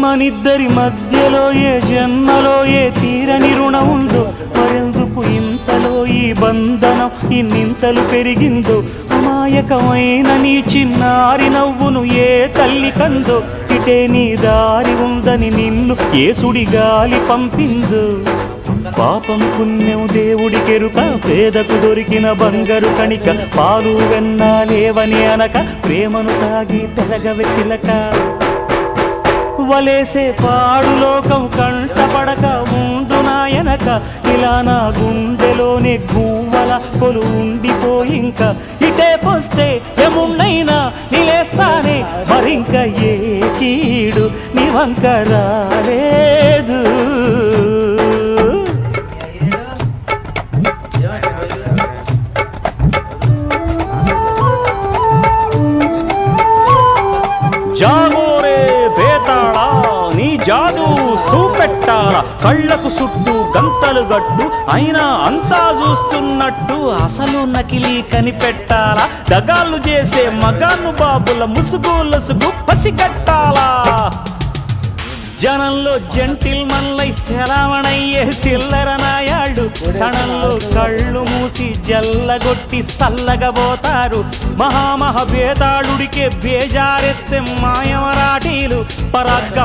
మనిద్దరి మధ్యలో ఏ జన్మలో ఏ తీరని రుణం ఉందో, మరెందుకు ఇంతలో ఈ బంధనం ఇన్నింతలు పెరిగిందో. అమాయకమైన నీ చిన్నారి నవ్వును ఏ తల్లి కందో, ఇటే నీ దారి ఉందని నిన్ను ఏ సుడి గాలి పంపిందో. పాపం పుణ్యం దేవుడికెరుక, పేదకు దొరికిన బంగారు కణిక, పాలు వెన్నా లేవని అనక ప్రేమను తాగి పెరగవె చిలక. వలేసే పాడు లోకం కంటపడక ముందు నాయనక, ఇలా నా గుండెలోనే గువ్వల కొలు ఉండిపోయింక. ఇటే పోస్తే ఎమున్నైనా నిలేస్తానే, మరింక ఏ కీడు నీ వంక రాలేదు. జాగోరే బేతాళా నీ జాదు సూపెట్టాలా, కళ్ళకు చుట్టూ గంతలు గట్టు అయినా అంతా చూస్తున్నట్టు అసలు నకిలీ కనిపెట్టాలా. దగాళ్ళు చేసే మగాను బాబుల ముసుగు లసుగు పసిగట్టాలా. జనంలో జంటిల్ మల్లై సెలవణయ్యే సిల్లర నాయాళ్ళు, సణంలో కళ్ళు మూసి జల్లగొట్టి సల్లగబోతారు. మహామహ బేతాళుడికే బేజారెత్తే మాయమరాఠీలు పరాగ్గ